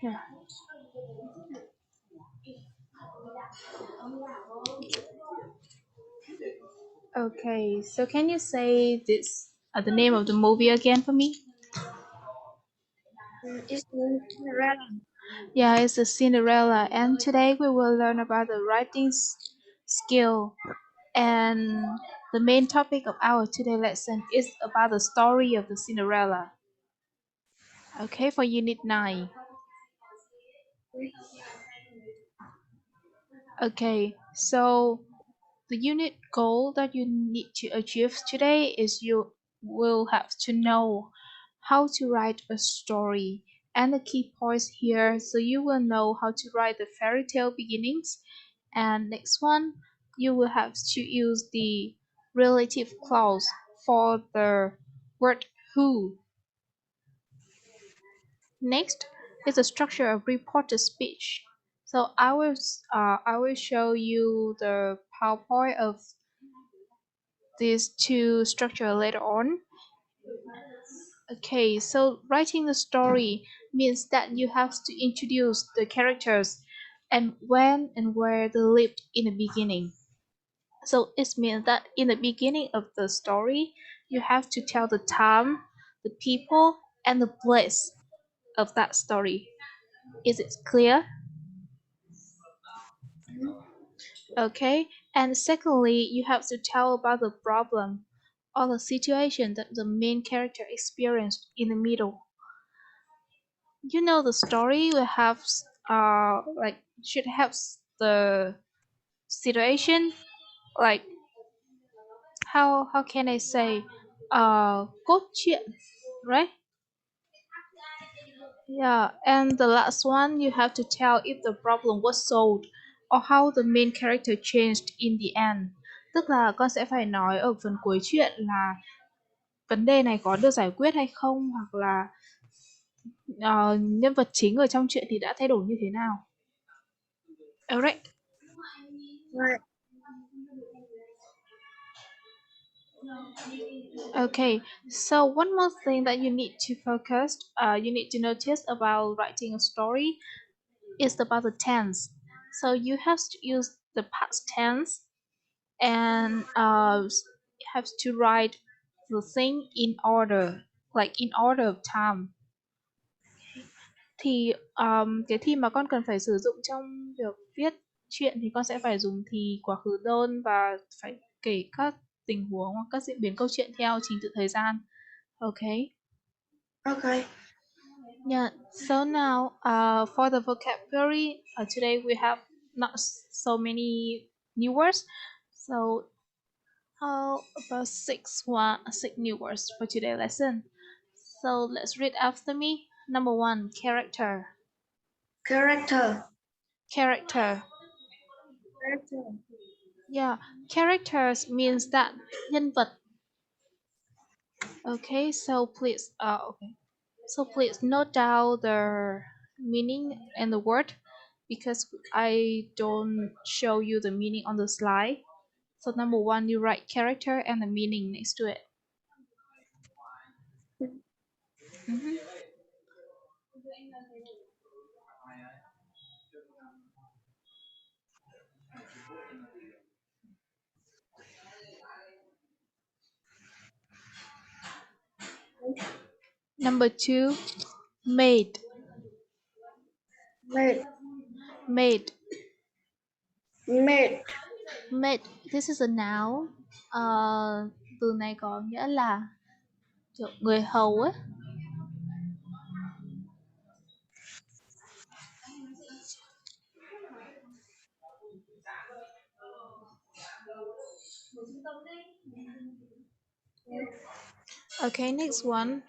Yeah. Okay, so can you say this the name of the movie again for me? It's named Cinderella. Yeah, it's a Cinderella, and today we will learn about the writing skill. And the main topic of our today lesson is about the story of the Cinderella. Okay, for Unit 9. Okay, so the unit goal that you need to achieve today is you will have to know how to write a story and the key points here, so you will know how to write the fairy tale beginnings. And next one, you will have to use the relative clause for the word who. Next is the structure of reported speech. So I will show you the PowerPoint of these two structure later on. Okay, so writing a story means that you have to introduce the characters and when and where they lived in the beginning. So it means that in the beginning of the story, you have to tell the time, the people, and the place of that story. Is it clear? Mhm. Okay, and secondly, you have to tell about the problem or the situation that the main character experienced in the middle. The story will have like should have the situation, like how can I say cốt truyện, right? Yeah, and the last one you have to tell if the problem was solved or how the main character changed in the end. Tức là con sẽ phải nói ở phần cuối chuyện là vấn đề này có được giải quyết hay không, hoặc là nhân vật chính ở trong chuyện thì đã thay đổi như thế nào. Alright. Right. Okay, so one more thing that you need to notice about writing a story is about the tense. So you have to use the past tense and have to write the thing in order, like in order of time. Thì cái thì mà con cần phải sử dụng trong việc viết truyện thì con sẽ phải dùng thì quá khứ đơn và phải kể các tình huống hoặc các diễn biến câu chuyện theo trình tự thời gian. Okay. Okay. Yeah. So now, for the vocabulary, today we have not so many new words. So how about six new words for today lesson? So let's read after me. Number one, character. Character. Character. Character. Yeah, characters means that nhân vật. Okay, so please note down the meaning and the word because I don't show you the meaning on the slide. So number one, you write character and the meaning next to it. Mhm. Number two, made. Made. Made. Made. Made. This is a noun. Từ này có nghĩa là kiểu người hầu ấy. Okay, next one.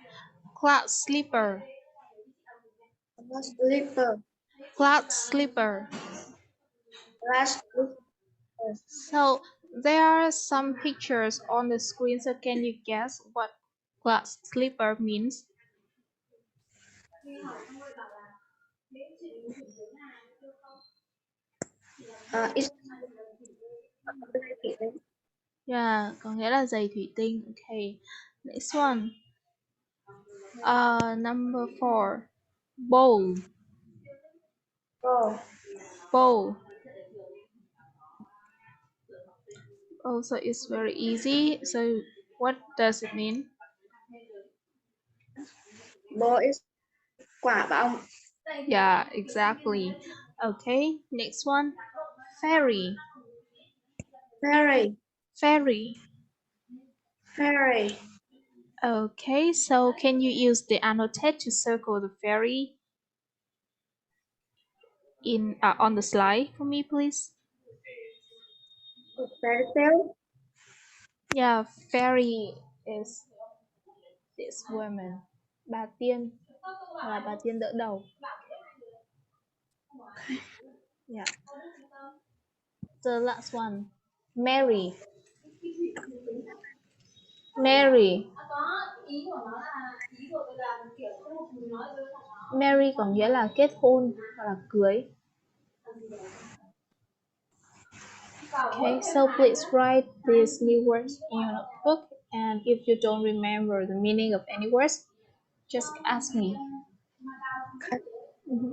Cloud sleeper. Last slipper. Cloud sleeper. Last slipper. So there are some pictures on the screen. So can you guess what glass slipper means? It's ability. Yeah, có nghĩa là giày thủy tinh. Okay. Next one. Number four. Bowl. Bow. Bow. Also, it's very easy. So, what does it mean? Bow is quả bóng. Yeah, exactly. Okay, next one. Fairy. Fairy. Fairy. Fairy. Okay, so can you use the annotate to circle the fairy in on the slide for me, please? Fairy tale. Yeah, fairy is this woman. Bà tiên là bà tiên đỡ đầu. Yeah. The last one. Mary. Mary. Mary có nghĩa là kết hôn hoặc là cưới. Okay, so please write these new words in your notebook, and if you don't remember the meaning of any words, just ask me. Mhm.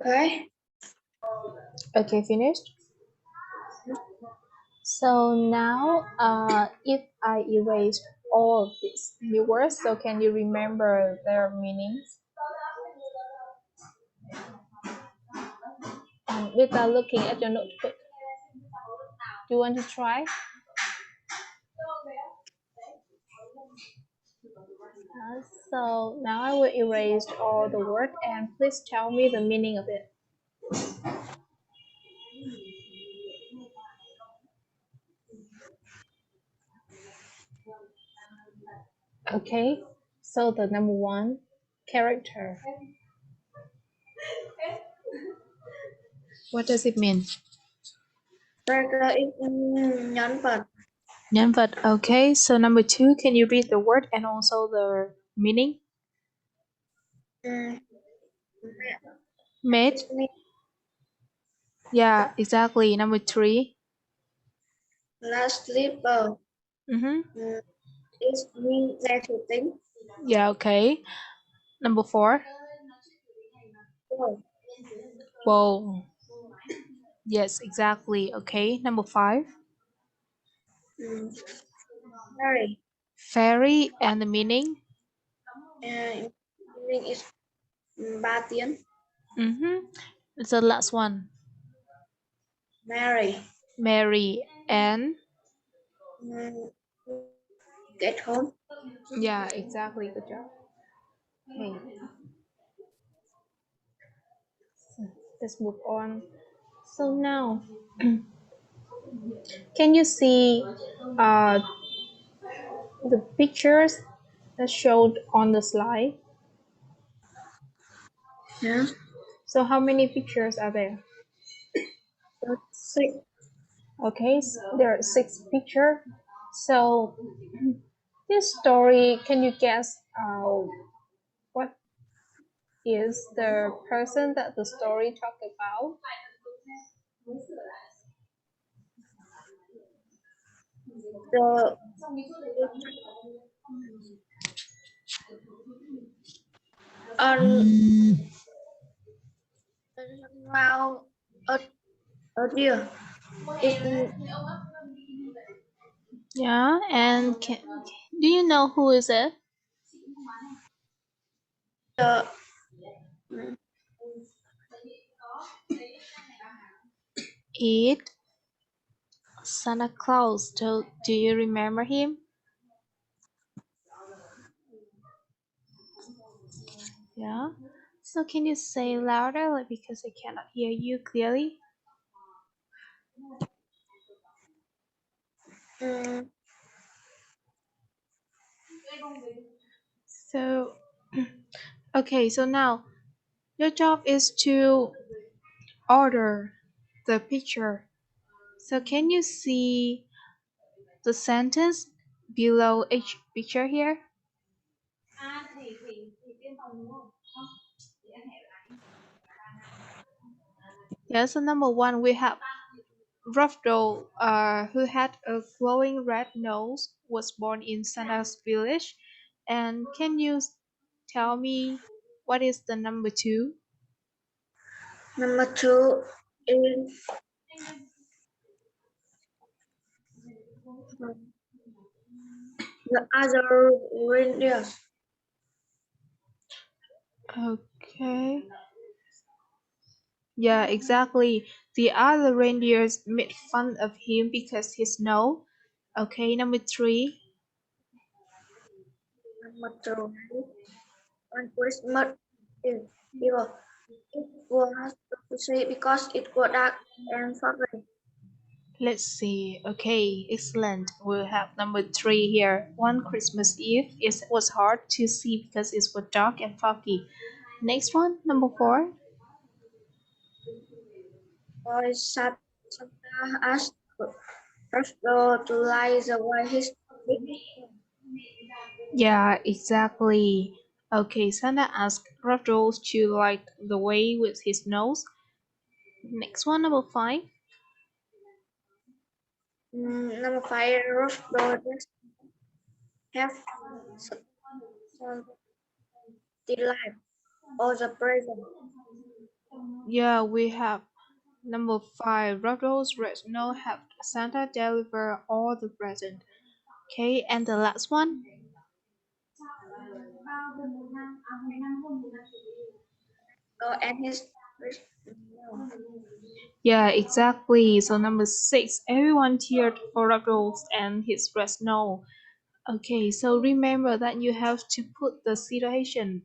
Okay. Okay, finished. So now, if I erased all of these new words, so can you remember their meanings? And without looking at your notebook, do you want to try? So now I will erase all the word and please tell me the meaning of it. Okay, so the number one, character. What does it mean? Character is nhân vật. Nhân vật. Okay, so number two, can you read the word and also the meaning? Mm, Made. is me. Yeah, exactly. Number three. Last sleeper. Mm-hmm. Mm, is me executing. Yeah, okay. Number four. Oh, Bowl. Yes, exactly. Okay. Number five. mm, Fairy. Fairy and the meaning. Meaning is ba tiếng. Mm-hmm. It's the last one. Marry. Mary and Mm, get home. yeah, exactly. Good job. Okay, let's move on. So now, can you see uh, the pictures that showed on the slide? Yeah. So how many pictures are there? Six. Okay, so there are six pictures. So this story, can you guess what is the person that the story talk about? The on now earlier in Yeah, and do you know who is it? the mm, It Santa Claus. Do you remember him? Yeah. So can you say louder, like, because I cannot hear you clearly? mm, So, okay, so now your job is to order the picture. So can you see the sentence below each picture here? Yeah, so number one, we have Ruffalo, who had a glowing red nose, was born in Santa's village. And can you tell me what is the number two? number two is the other reindeers. Okay. Yeah, exactly. The other reindeers made fun of him because he snow. Okay, number three. Number three on Christmas is here. It was to say because it was dark and foggy. Let's see. Okay, excellent. We'll have number three here. One Christmas Eve, it was hard to see because it was dark and foggy. Next one, number four. Boy Santa asked Roscoe to light the way his big Yeah, exactly. Okay, Santa asked Rudolph to light the way with his nose. Next one, number five. number five Roscoe just have some delight or the present. Yeah, we have number five. Rudolph's red nose helped Santa deliver all the present. Okay, and the last one. And his no. Yeah, exactly. So number six, everyone cheered for Rudolph and his red nose. Okay, so remember that you have to put the situation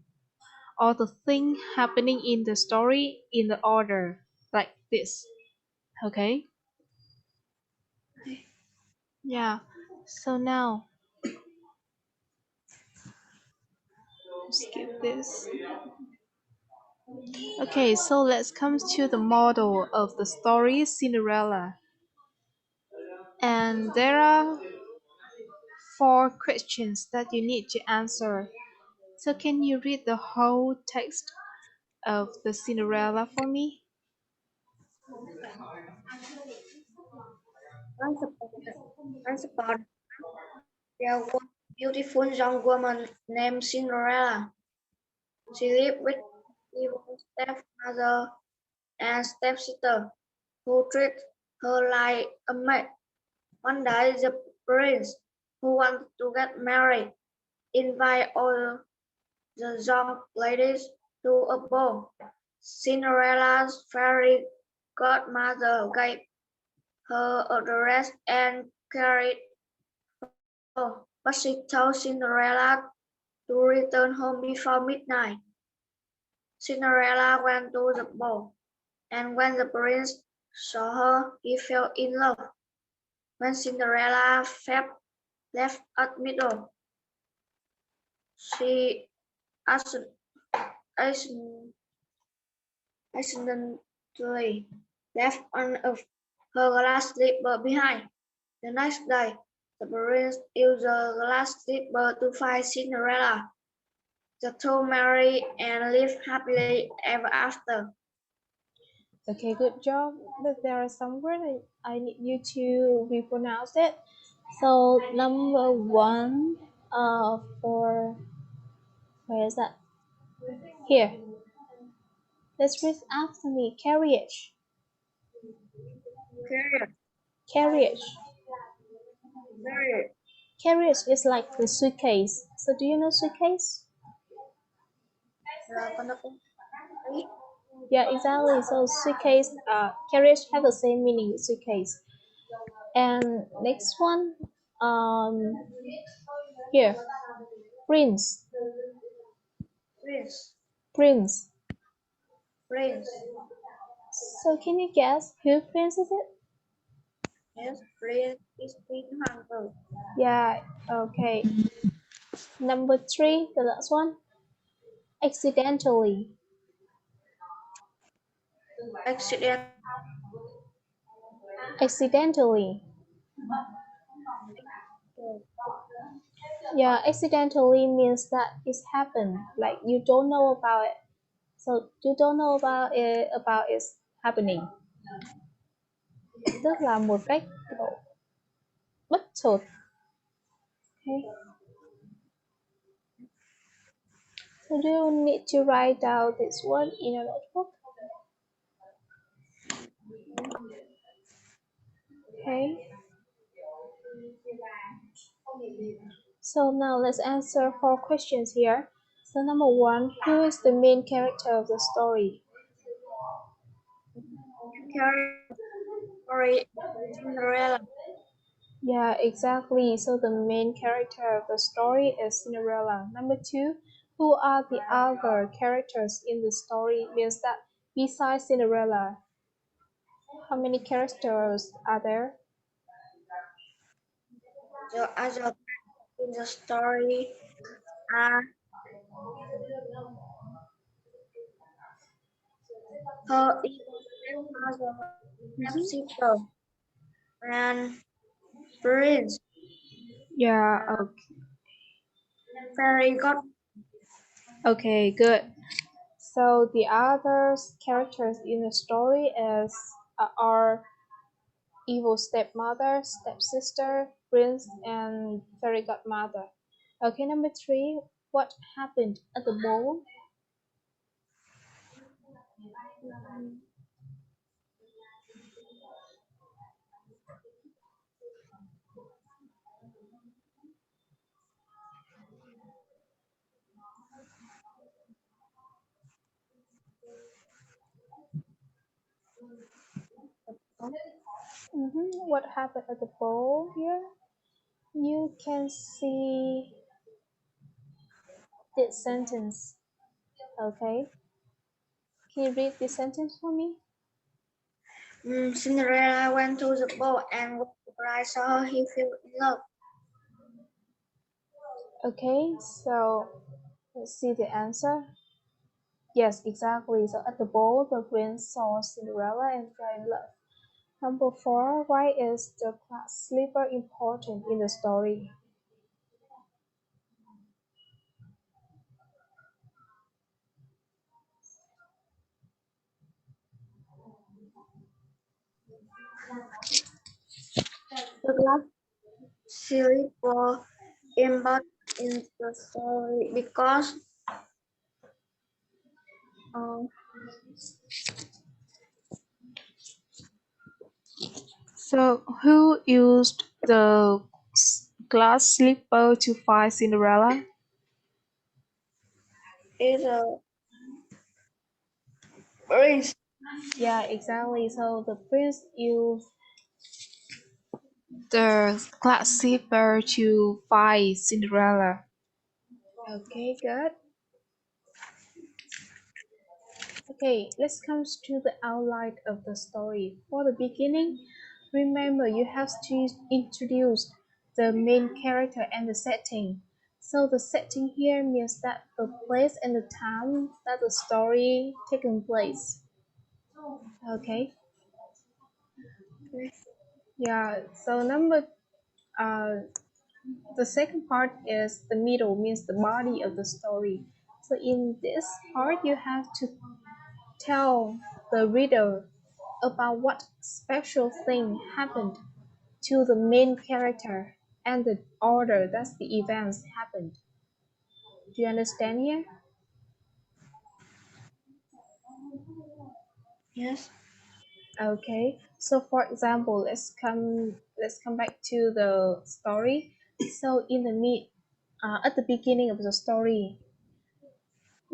or the thing happening in the story in the order like this. Okay? Yeah. So now skip this. Okay, so let's come to the model of the story Cinderella. And there are four questions that you need to answer. So can you read the whole text of the Cinderella for me? Once upon, once upon there was a beautiful young woman named Cinderella. She lived with evil stepmother and stepsister who treated her like a maid. One day the prince, who wanted to get married, invited all the young ladies to a ball. Cinderella's fairy godmother gave her a dress and carried her, but she told Cinderella to return home before midnight. Cinderella went to the ball, and when the prince saw her, he fell in love. When Cinderella left at middle, she asked, asked accidentally left one of her glass slipper behind. The next day, the prince used the glass slipper to find Cinderella. The two married and lived happily ever after. Okay, good job. But there are some words I need you to repronounce it. So number one, for where is that? Here. Let's read after me. Carriage. Period. Carriage. Period. Carriage is like the suitcase. So do you know suitcase? Penepung three. Yeah, exactly. So suitcase, carriage have the same meaning with suitcase. And next one, um, here, prince, Prince. prince. Prince. So can you guess who prince is it? Yes, Prince is Queen Hunter. Yeah, okay. Number three, the last one, accidentally, Accident. accidentally. Yeah, accidentally means that it's happened, like you don't know about it. So you don't know about its happening. Tức là một cách kiểu bất chợt. Okay. So do you need to write down this word in your notebook? Okay. So now let's answer four questions here. So number one, who is the main character of the story? Carry story. Cinderella. Yeah, exactly. So the main character of the story is Cinderella. Number two, who are the other characters in the story? Means that besides Cinderella, how many characters are there? The other in the story are her evil stepmother, Mhm. stepsister, and prince. Yeah, Uh, okay. fairy god. Okay, good. So the other characters in the story are evil stepmother, stepsister, prince, and fairy godmother. Okay, number three. What happened at the ball? Mm, What happened at the ball here? You can see this sentence. Okay, can you read this sentence for me? Cinderella went to the ball, and when the prince saw her, he fell in love. Okay, so let's see the answer. Yes, exactly. So at the ball, the prince saw Cinderella and fell in love. Number four, why is the glass slipper important in the story? The glass slipper embarked in the story because um, So, who used the glass slipper to find Cinderella? is a prince. Yeah, exactly. So the prince used the glass slipper to find Cinderella. Okay, good. Okay, let's come to the outline of the story. For the beginning, remember you have to introduce the main character and the setting. So the setting here means that the place and the time that the story taking place. Okay. Okay. Yeah. So the second part is the middle, means the body of the story. So in this part, you have to tell the reader about what special thing happened to the main character and the order that the events happened. Do you understand here? Yes. Okay. So for example, let's come back to the story. So in the mid at the beginning of the story,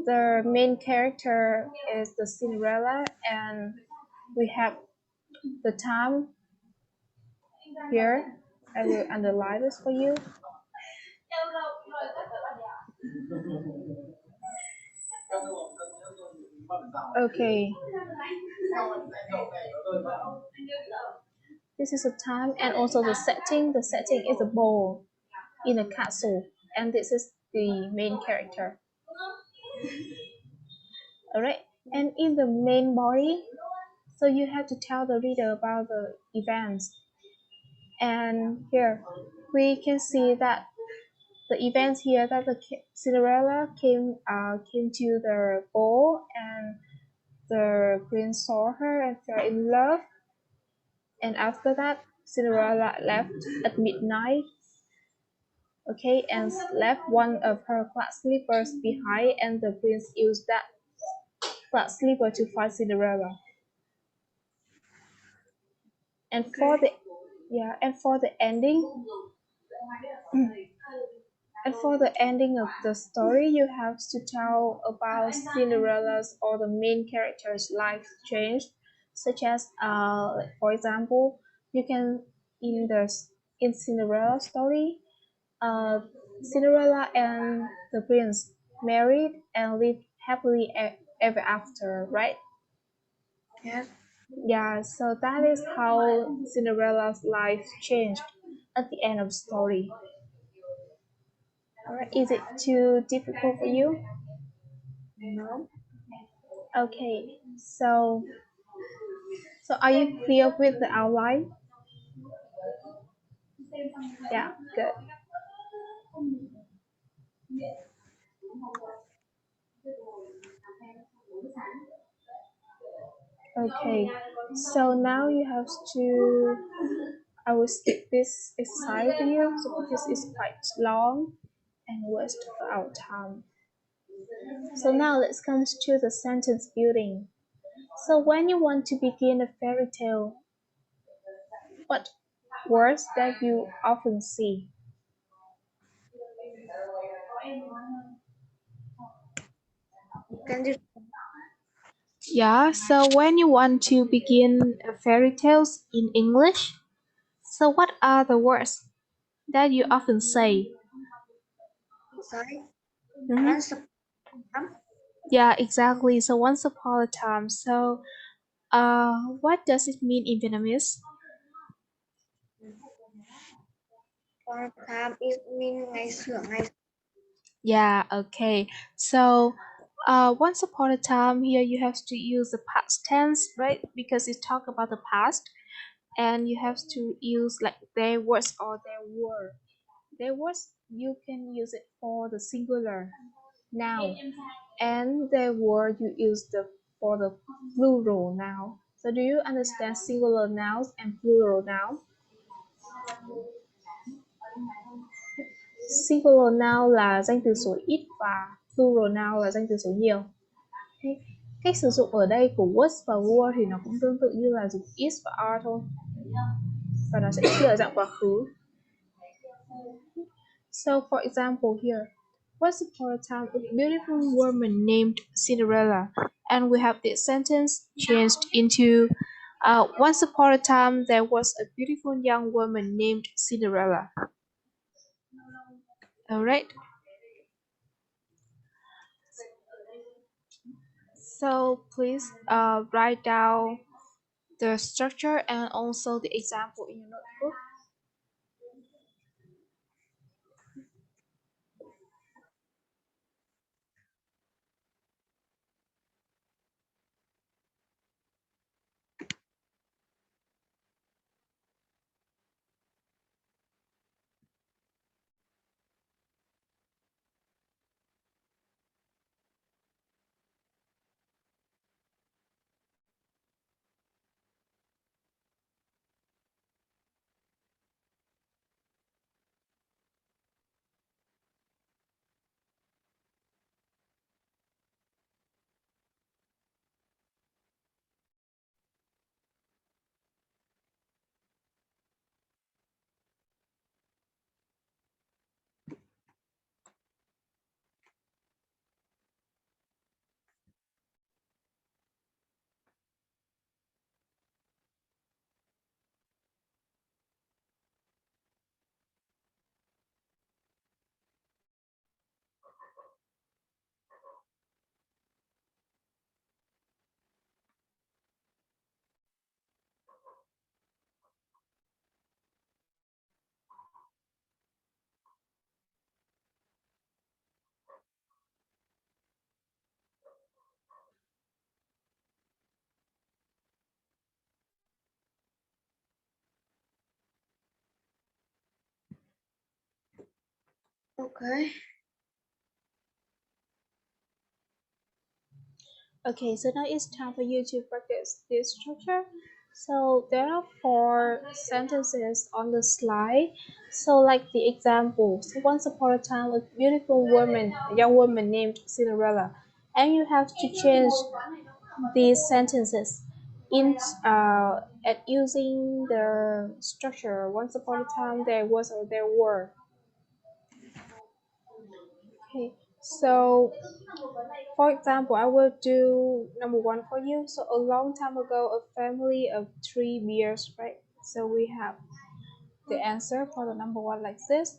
the main character is the Cinderella, and we have the time here. I will underline this for you. Okay, this is a time and also the setting. The setting is a ball in a castle, and this is the main character. Alright, and in the main body, so you have to tell the reader about the events. And here we can see that the events here that the Cinderella came to the ball, and the prince saw her and fell in love. And after that, Cinderella left at midnight, okay, and left one of her glass slippers behind, and the prince used that glass slipper to find Cinderella. And for Okay. the for the ending, and for the ending of the story, you have to tell about Cinderella's or the main character's life change, such as for example, you can in the in Cinderella story, uh, Cinderella and the prince married and lived happily ever after, right? Yes. Yeah, so that is how Cinderella's life changed at the end of the story. Alright, is it too difficult for you? No. Okay, so are you clear with the outline? Yeah, good. Okay, so now you have to. I will skip this exercise for you, so because it's quite long and waste of our time. So now let's come to the sentence building. So when you want to begin a fairy tale, what words that you often see? Can you Yeah, so when you want to begin a fairy tales in English, so what are the words that you often say? say Mhm. once upon a time? Yeah, exactly. So once upon a time. So, what does it mean in Vietnamese? Upon a time is mean ngày xưa ngày. Yeah, okay. So, once upon a time here you have to use the past tense, right? Because it talk about the past, and you have to use like there was or there were. There was you can use it for the singular noun, and there were you use the for the plural noun. So do you understand singular nouns and plural noun? Singular noun là danh từ số ít và plural noun là danh từ số nhiều. Thế cách sử dụng ở đây của was và were thì nó cũng tương tự như là dùng is và are thôi, và nó sẽ chia ở dạng quá khứ. So for example here, once upon a time a beautiful woman named Cinderella, and we have this sentence changed into once upon a time there was a beautiful young woman named Cinderella. Alright, so please write down the structure and also the example in your notebook. Okay. Okay, so now it's time for you to practice this structure. So there are four sentences on the slide. So like the example, so once upon a time a beautiful woman, a young woman named Cinderella, and you have to change these sentences in at using the structure. Once upon a time there was or there were. Okay, so for example, I will do number one for you. So a long time ago, a family of three bears, right? So we have the answer for the number one like this.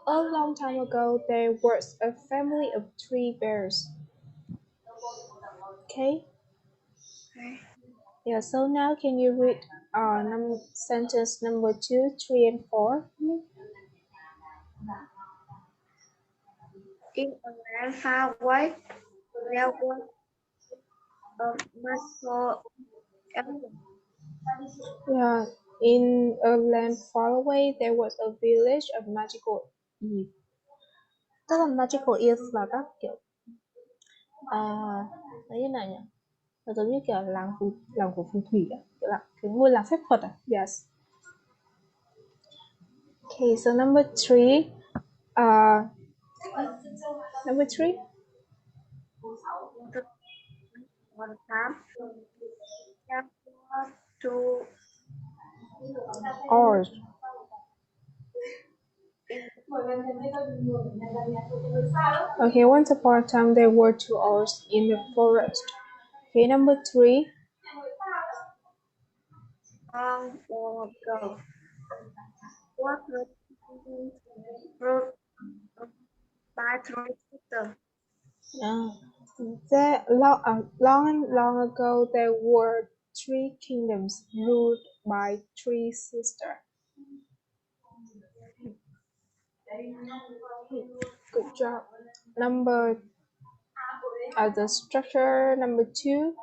A long time ago, there was a family of three bears. Okay. Okay. Yeah. So now, can you read sentence number two, three, and four? In a land far away, there was a magical elephant. Yeah. In a land far away, there was a village of magical Eve. Tức là magical Eve là các kiểu nói như nào nhỉ? Nó giống như kiểu làng của phù thủy á, kiểu là cái ngôi làng phép thuật à? Yes. Okay, so uh, number three, Once upon a time, there were two orange. in Okay, once upon a time there were two owls in the forest. Okay, number three, long ago. What was ruled by three sisters. uh, long ago there were three kingdoms ruled by three sisters. Good job. Number the structure number two.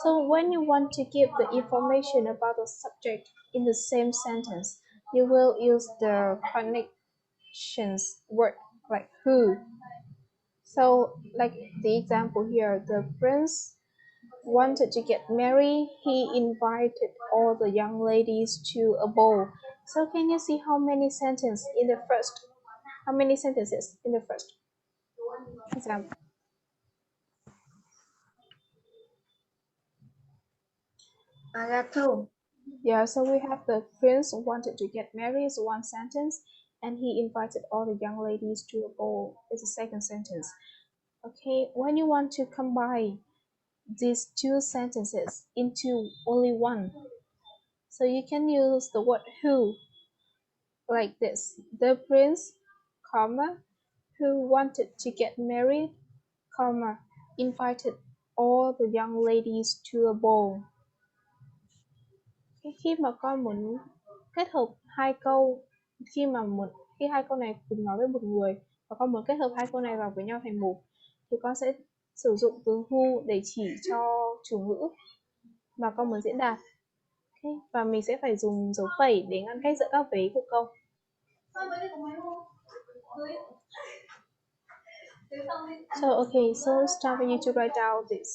So when you want to give the information about the subject in the same sentence, you will use the connections word like who. So like the example here, the prince wanted to get married. He invited all the young ladies to a ball. So can you see how many sentences in the first? How many sentences in the first example? I got two. Yeah, so we have the prince wanted to get married is one sentence, and he invited all the young ladies to a ball is the second sentence. Okay, when you want to combine these two sentences into only one, so you can use the word who like this. The prince, comma, who wanted to get married, comma, invited all the young ladies to a ball. Khi mà con muốn kết hợp hai câu, khi mà khi hai câu này cùng nói với một người và con muốn kết hợp hai câu này vào với nhau thành một, thì con sẽ sử dụng từ who để chỉ cho chủ ngữ mà con muốn diễn đạt. Okay. Và mình sẽ phải dùng dấu phẩy để ngăn cách giữa các vế của câu. So okay, so it's time for you to write down this.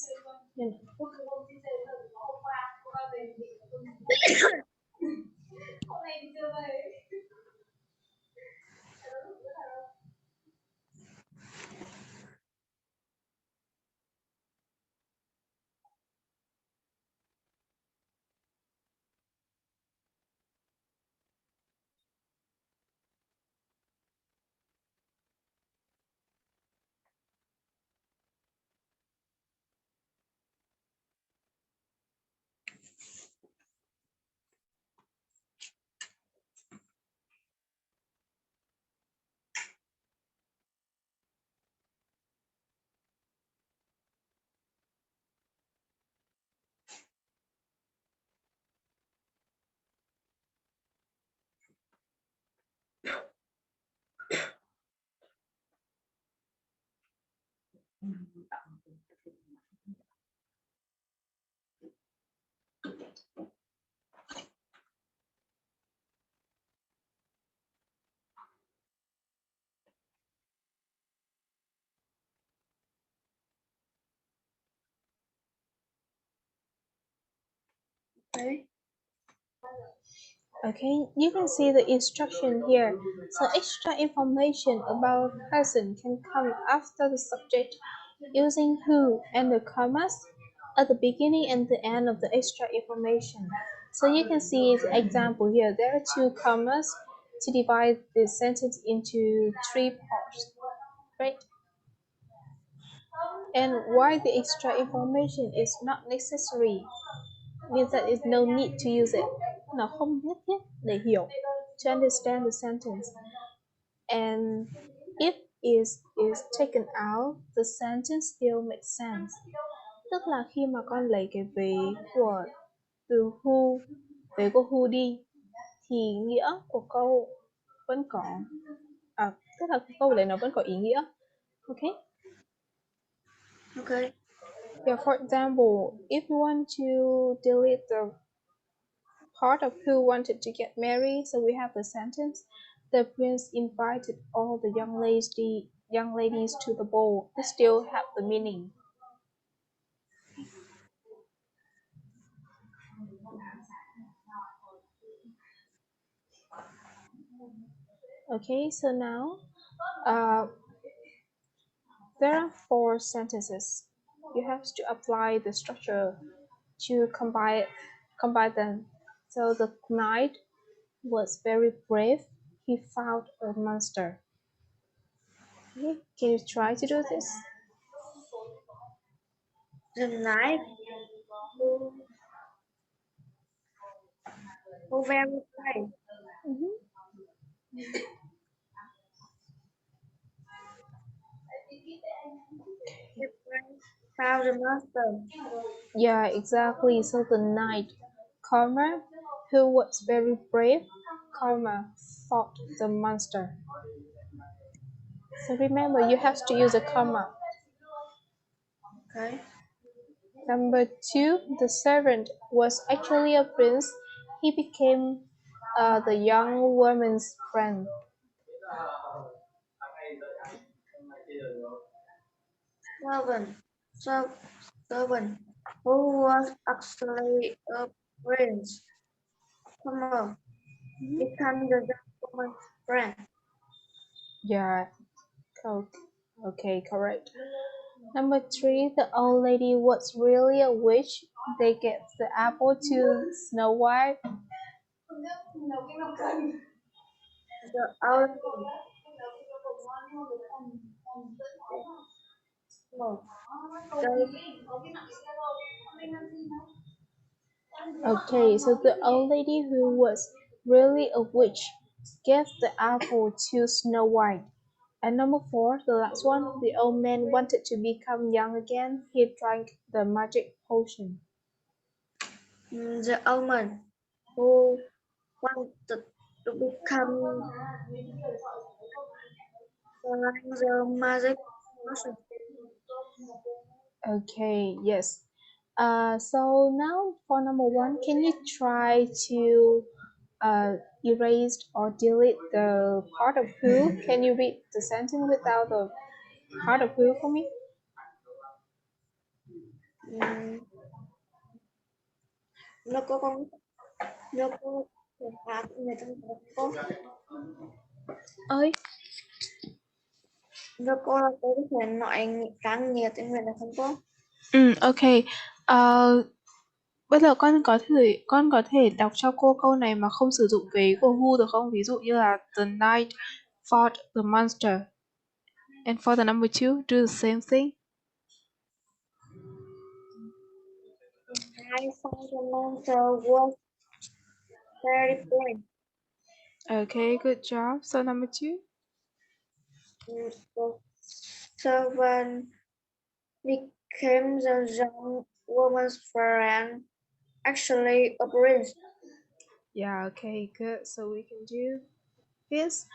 Okay. Okay, you can see the instruction here. So extra information about person can come after the subject using who and the commas at the beginning and the end of the extra information. So you can see the example here. There are two commas to divide the sentence into three parts, right? And why the extra information is not necessary means that it's no need to use it. Nó không nhất thiết để hiểu, to understand the sentence. And if is taken out, the sentence still makes sense. Tức là khi mà con lấy cái vế của từ who, vế của who đi, thì nghĩa của câu vẫn có, tức là câu đấy nó vẫn có ý nghĩa. Okay? Okay. Yeah, for example, if you want to delete the part of who wanted to get married, so we have the sentence, the prince invited all the young ladies to the ball. It still have the meaning. Okay, so now uh, there are four sentences. You have to apply the structure to combine them. So the knight was very brave. He fought a monster. Okay, can you try to do this? The night who, who very brave. Mhm. The brave found the monster. Yeah, exactly. So the knight, karma, who was very brave, karma fought the monster. So remember, you have to use a comma. Okay. Number two, the servant was actually a prince. He became the young woman's friend. Servant. So, servant. Who was actually a prince. Come become the gentleman's friend. Yeah, co- okay, correct. Number three, the old lady was really a witch. They gave the apple to Snow White. The old no, the Okay, so the old lady who was really a witch gave the apple to Snow White. And number four, the last one, the old man wanted to become young again. He drank the magic potion. the old man who wanted to become the magic person. Okay, yes. So now for number one, can you try to erase or delete the part of who? Can you read the sentence without the part of who for me? Ừ, nó có con nó có thể phá người trong đó không có Ơi. nó có thể nói càng nhiều tiếng Việt là không có. Ừ, ok. Ờ, Bây giờ con có thể đọc cho cô câu này mà không sử dụng vế của who được không? Ví dụ như là the knight fought the monster. And for the number two, do the same thing. I found the monster was very brave. Okay, good job. So number two. The servant became the young woman's friend, actually a prince. Yeah, okay, good. So we can do this.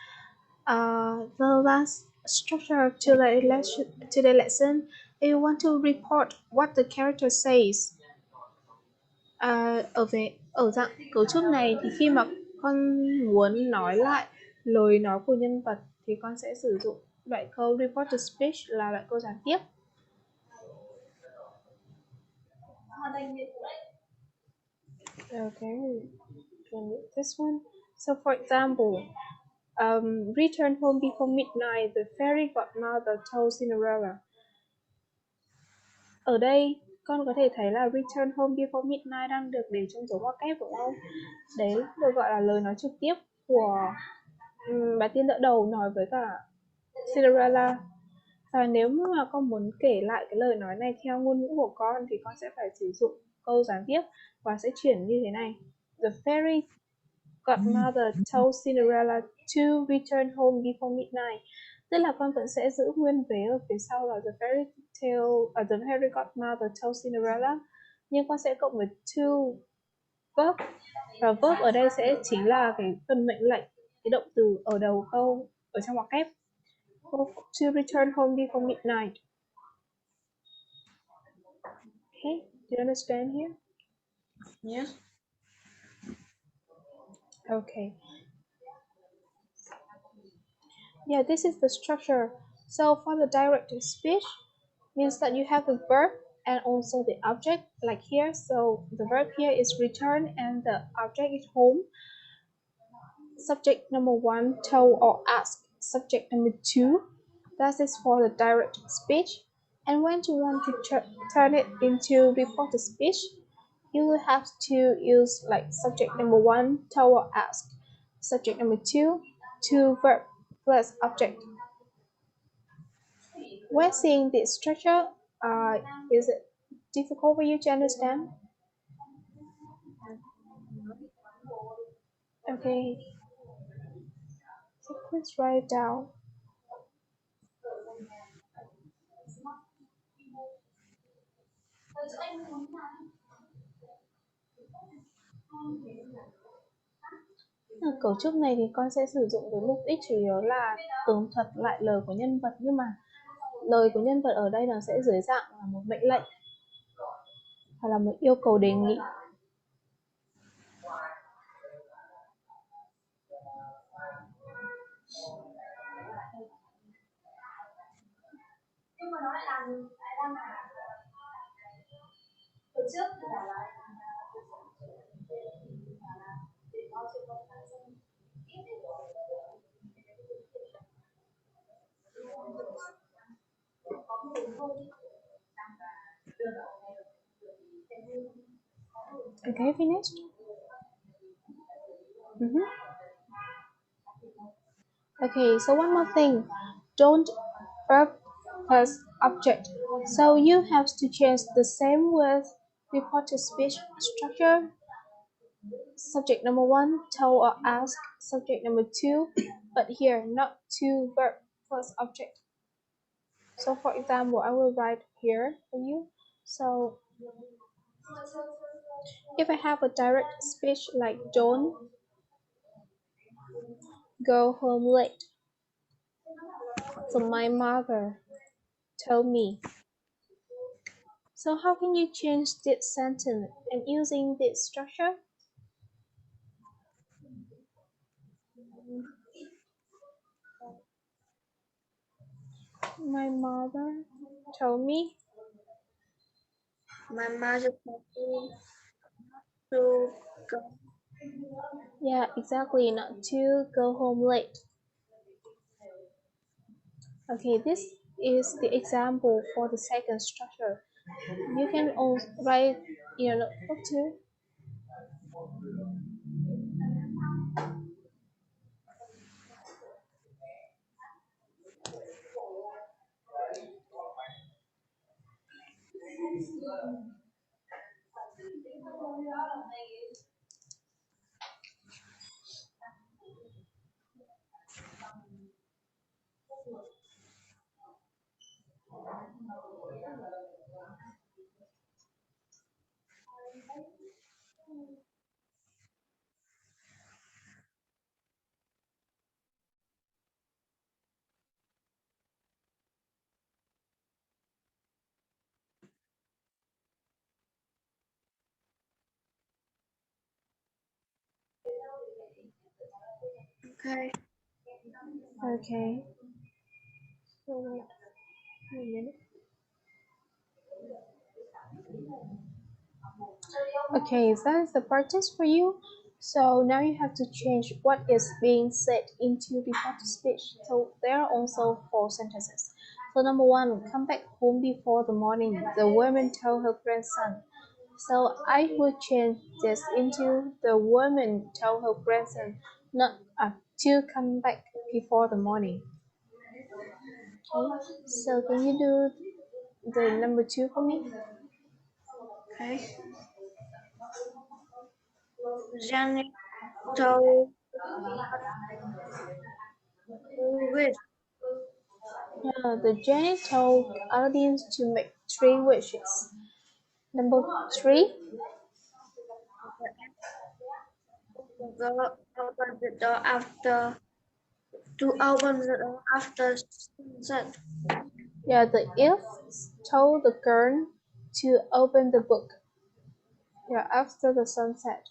The last structure of today's lesson, if you want to report what the character says. Ở dạng cấu trúc này thì khi mà con muốn nói lại lời nói của nhân vật thì con sẽ sử dụng loại câu report to speech là loại câu gián tiếp. Okay, this one. So, for example, return home before midnight. The fairy godmother told Cinderella. Ở đây con có thể thấy là return home before midnight đang được để trong dấu ngoặc kép đúng không? Đấy được gọi là lời nói trực tiếp của bà tiên đỡ đầu nói với cả Cinderella. Và nếu mà con muốn kể lại cái lời nói này theo ngôn ngữ của con thì con sẽ phải sử dụng câu gián tiếp và sẽ chuyển như thế này. The fairy godmother told Cinderella to return home before midnight. Tức là con vẫn sẽ giữ nguyên vế ở phía sau là the fairy godmother told Cinderella, nhưng con sẽ cộng với to verb, và verb ở đây sẽ chính là cái phần mệnh lệnh, cái động từ ở đầu câu ở trong ngoặc kép. To return home before midnight. Okay, do you understand here? Yes. Okay. Yeah, this is the structure. So for the direct speech, means that you have the verb and also the object, like here. So the verb here is return and the object is home. Subject number one, tell or ask. Subject number two, that is for the direct speech. And when you want to turn it into reported speech, you will have to use like subject number one, tell or ask. Subject number two, to verb plus object. When seeing this structure, uh, is it difficult for you to understand? Okay, so please write it down. Cấu trúc này thì con sẽ sử dụng với mục đích chủ yếu là tường thuật lại lời của nhân vật, nhưng mà lời của nhân vật ở đây nó sẽ dưới dạng là một mệnh lệnh hoặc là một yêu cầu đề nghị. Okay, finished? Mm-hmm. Okay, so one more thing. Don't verb plus object. So you have to change the same with reported speech structure. Subject number one, tell or ask. Subject number two, but here not to verb plus object. So for example, I will write here for you. So if I have a direct speech like don't go home late, so my mother told me. So how can you change this sentence and using this structure? My mother told me. My mother told me to go. Yeah, exactly, not to go home late. Okay, this is the example for the second structure. You can also write in your notebook too. Okay. Okay. So wait a minute. Okay, that is the practice for you. So now you have to change what is being said into before the speech. So there are also four sentences. So number one, come back home before the morning. The woman told her grandson. So I will change this into the woman told her grandson not to come back before the morning. Okay, so can you do the number two for me? Okay. Janet told to wish The Jenny told Aladdin to make three wishes. Number three, the girl opened the door after to open the door after sunset. yeah, the elf told the girl to open the book. Yeah, after the sunset.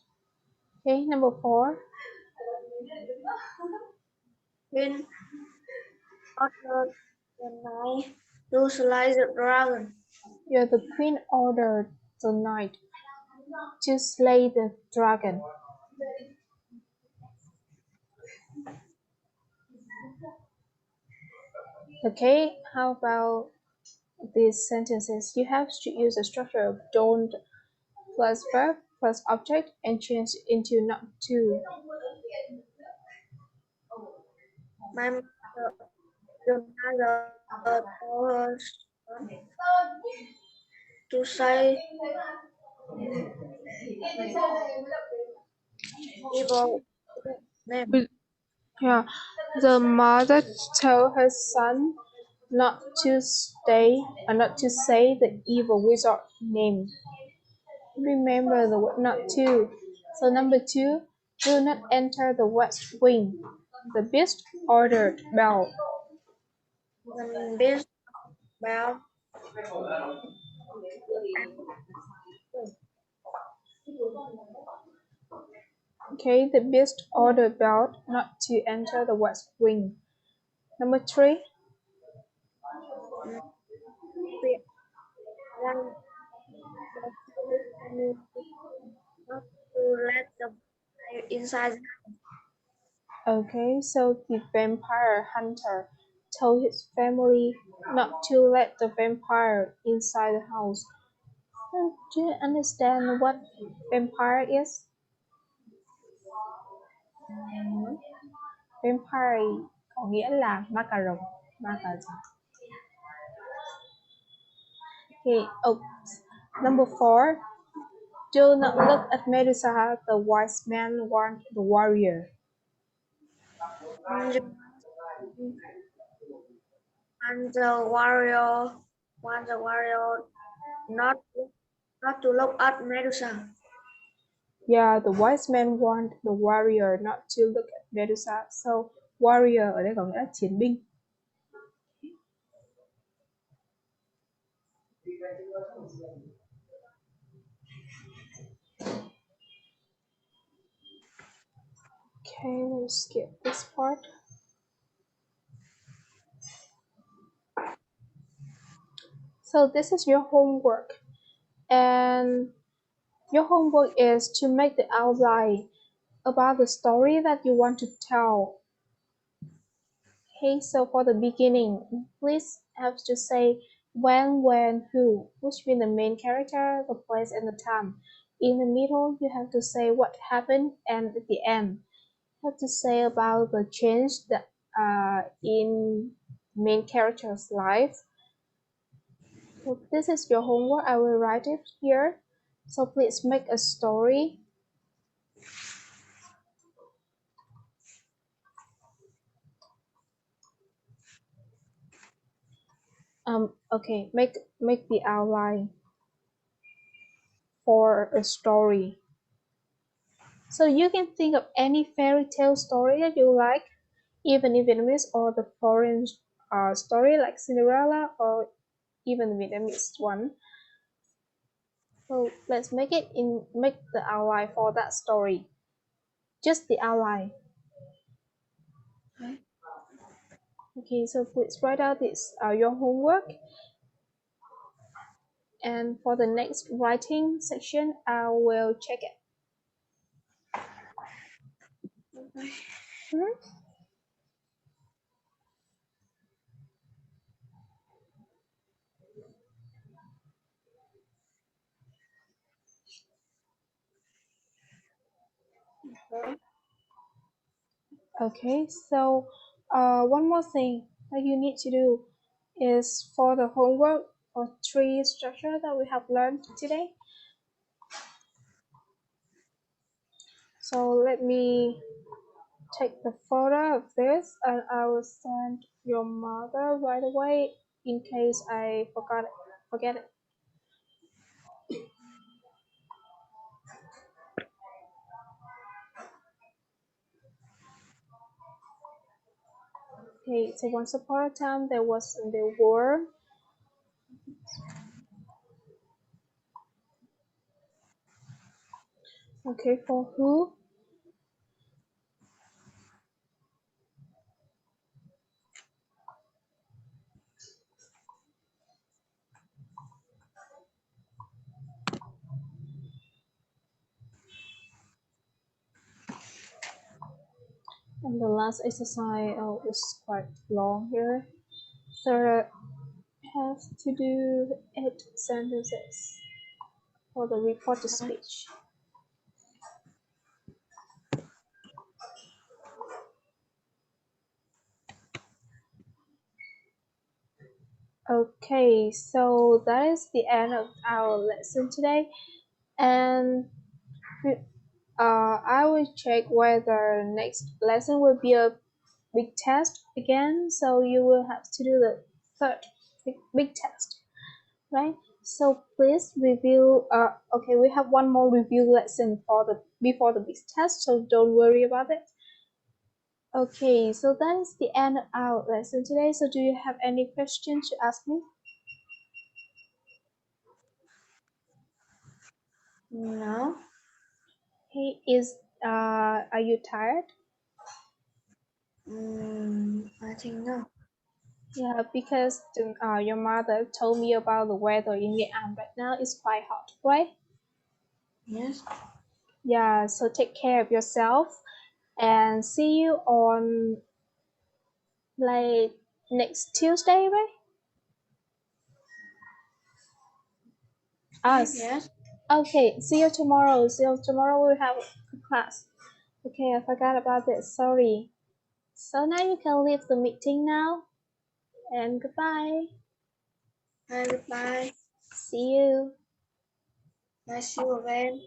Okay, number four. Queen ordered the knight to slice the dragon. Yeah, the queen ordered the knight to slay the dragon. Okay, how about these sentences? You have to use the structure of don't plus verb plus object and change into not to. My mother, the mother told her son to say evil name. Yeah, the mother told her son not to say the evil wizard name. Remember the word not to. So number two, do not enter the west wing. The beast ordered Belle. The beast bell Okay, the beast ordered Belle not to enter the west wing. Number three, then the family not to let the fire inside. okay, so the vampire hunter told his family not to let the vampire inside the house. Do you understand what vampire is? Vampire có nghĩa là ma cà rồng. Ma cà rồng. Okay, oh, number four. Do not look at Medusa, the wise man warned the warrior. And the warrior, want the warrior not not to look at Medusa. Yeah, the wise man warned the warrior not to look at Medusa. So, warrior ở đây có nghĩa là chiến binh. Okay, let's skip this part. So, this is your homework. And your homework is to make the outline about the story that you want to tell. Okay, so for the beginning, please have to say when, who, which means the main character, the place, and the time. In the middle, you have to say what happened, and at the end, you have to say about the change that in main character's life. So this is your homework. I will write it here. So please make a story. Okay, make the outline for a story. So you can think of any fairy tale story that you like, even Vietnamese or the foreign story like Cinderella or even Vietnamese one. So let's make the outline for that story. Just the outline. Okay. Okay, so please write out this your homework And for the next writing section, I will check it. Okay. Mhm. Okay, so one more thing that you need to do is for the homework or tree structure that we have learned today. So let me take the photo of this and I will send your mother right away in case I forget it. Okay, so once upon a time there was the war. Okay, for who? And the last exercise is quite long here. So have to do 8 sentences for the report to speech. Okay, so that is the end of our lesson today, and I will check whether next lesson will be a big test again. So you will have to do the third big test, right? So please review. Okay, we have one more review lesson for the before the big test, so don't worry about it. Okay, so that is the end of our lesson today. So do you have any questions to ask me? No. Hey, are you tired? I think no. Yeah, because your mother told me about the weather in Vietnam right now. It's quite hot, right? Yes. Yeah, so take care of yourself and see you on like next Tuesday, right? Us. Yes. Okay, see you tomorrow. See you tomorrow. We'll have a class. Okay, I forgot about this. Sorry. So now you can leave the meeting now and goodbye. Bye. Goodbye. See you. Nice see you again.